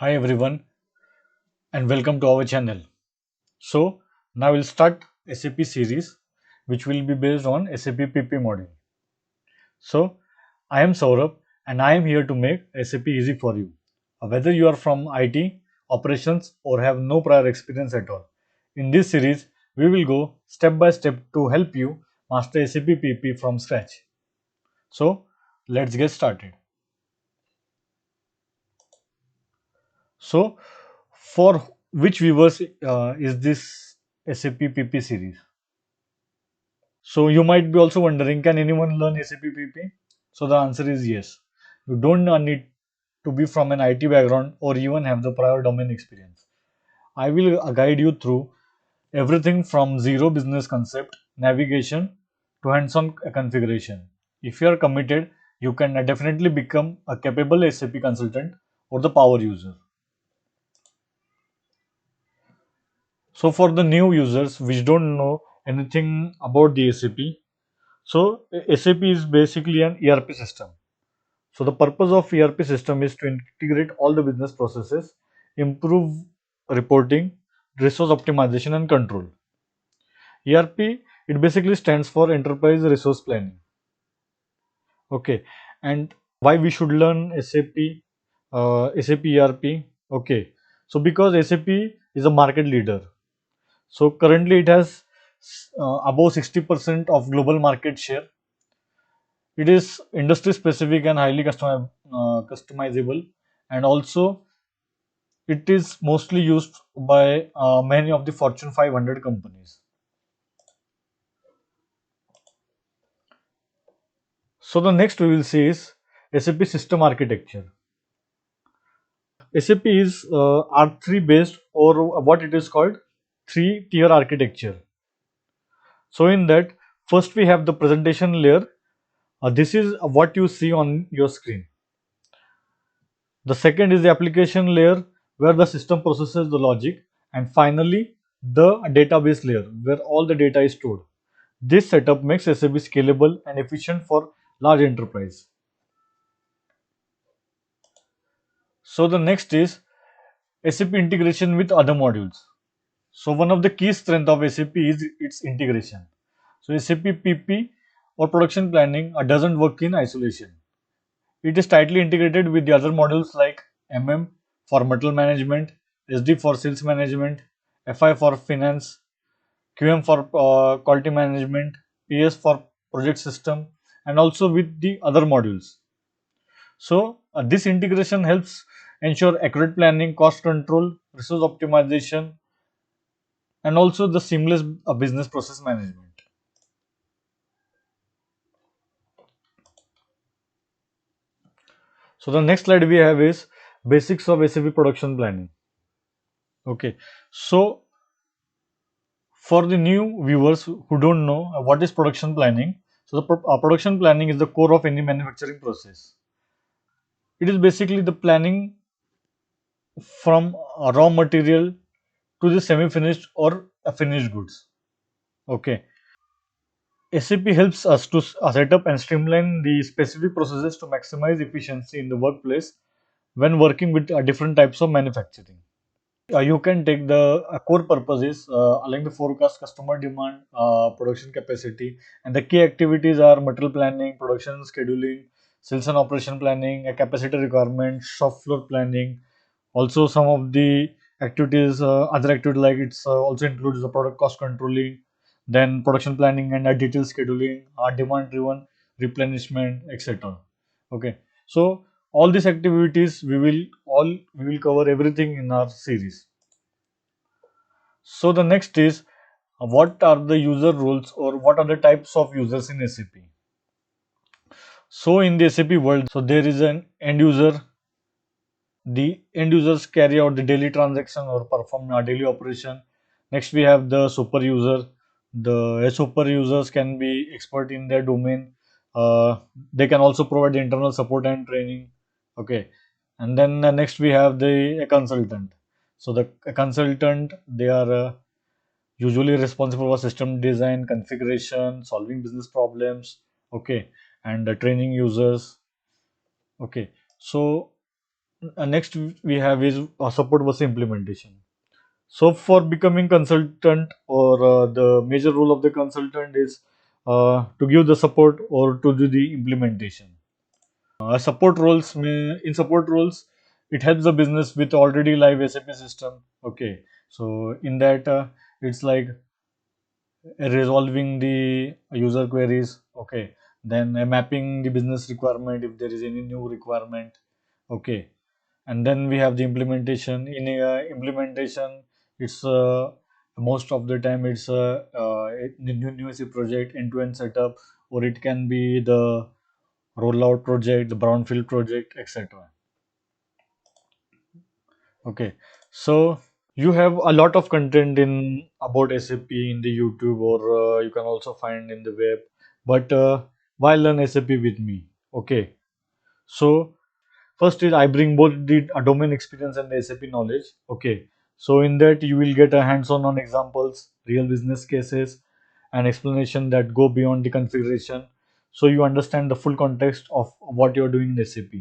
Hi everyone and welcome to our channel. So now we'll start SAP series which will be based on SAP PP module. So I am Saurabh and I am here to make SAP easy for you. Whether you are from IT, operations or have no prior experience at all. In this series we will go step by step to help you master SAP PP from scratch. So let's get started. So for which viewers is this SAP PP series? So you might be also wondering, can anyone learn SAP PP? So the answer is yes. You don't need to be from an IT background or even have the prior domain experience. I will guide you through everything from zero business concept, navigation to hands-on configuration. If you are committed, you can definitely become a capable SAP consultant or the power user. So for the new users which don't know anything about the SAP, so SAP is basically an ERP system. So the purpose of ERP system is to integrate all the business processes, improve reporting, resource optimization and control. ERP, it basically stands for Enterprise Resource Planning. Okay, and why we should learn SAP ERP? Okay, so because SAP is a market leader. So currently it has above 60% of global market share. It is industry specific and highly customizable, and also it is mostly used by many of the Fortune 500 companies. So the next we will see is SAP system architecture. SAP is R3 based, or what it is called, three tier architecture. So in that, first we have the presentation layer. This is what you see on your screen. The second is the application layer where the system processes the logic, and finally the database layer where all the data is stored. This setup makes SAP scalable and efficient for large enterprise. So the next is SAP integration with other modules. So one of the key strength of SAP is its integration. So SAP PP or production planning doesn't work in isolation. It is tightly integrated with the other modules like MM for material management, SD for sales management, FI for finance, QM for quality management, PS for project system, and also with the other modules. So this integration helps ensure accurate planning, cost control, resource optimization, and also the seamless business process management. So the next slide we have is basics of SAP production planning. Okay, so for the new viewers who don't know what is production planning, so the production planning is the core of any manufacturing process. It is basically the planning from raw material to the semi-finished or finished goods. Okay, SAP helps us to set up and streamline the specific processes to maximize efficiency in the workplace when working with different types of manufacturing. You can take the core purposes align the forecast, customer demand, production capacity, and the key activities are material planning, production scheduling, sales and operation planning, a capacity requirement, shop floor planning. Also, some of the activities, other activities like it's also includes the product cost controlling, then production planning and detailed scheduling, demand driven replenishment, etc. Okay, so all these activities we will cover everything in our series. So the next is what are the user roles or what are the types of users in SAP. So in the SAP world, so there is an end user. The end users carry out the daily transaction or perform a daily operation. Next we have the super user. The super users can be expert in their domain. They can also provide the internal support and training. Okay, and then next we have the a consultant. So the a consultant, they are usually responsible for system design, configuration, solving business problems. Okay, and training users. Okay, so Next we have is support versus implementation. So for becoming consultant, or the major role of the consultant is to give the support or to do the implementation. Support roles in support roles, it helps the business with already live SAP system. Okay, so in that it's like resolving the user queries. Okay, then mapping the business requirement if there is any new requirement. Okay, and then we have the implementation. In implementation, it's most of the time it's the new SAP project end-to-end setup, or it can be the rollout project, the brownfield project, etc. Okay, so you have a lot of content in about SAP in the YouTube, or you can also find in the web. But why learn SAP with me? Okay, so first is I bring both the domain experience and the SAP knowledge. Okay, so in that you will get a hands-on on examples, real business cases, and explanation that go beyond the configuration. So you understand the full context of what you're doing in SAP.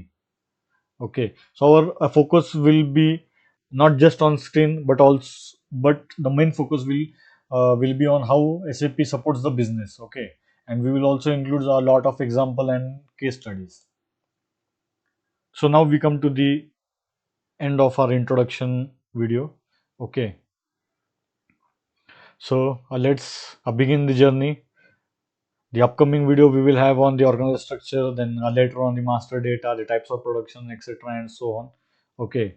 Okay, so our focus will be not just on screen, but also, but the main focus will be on how SAP supports the business. Okay, and we will also include a lot of example and case studies. So now we come to the end of our introduction video. Okay, so let's begin the journey. The upcoming video we will have on the organizational structure, then later on the master data, the types of production, etc., and so on. Okay,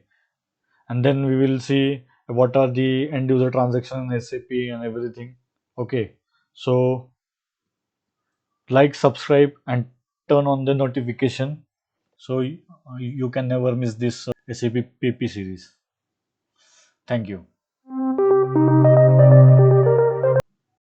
and then we will see what are the end user transaction in SAP and everything. Okay, so like, subscribe, and turn on the notification, so you can never miss this SAP PP series. Thank you.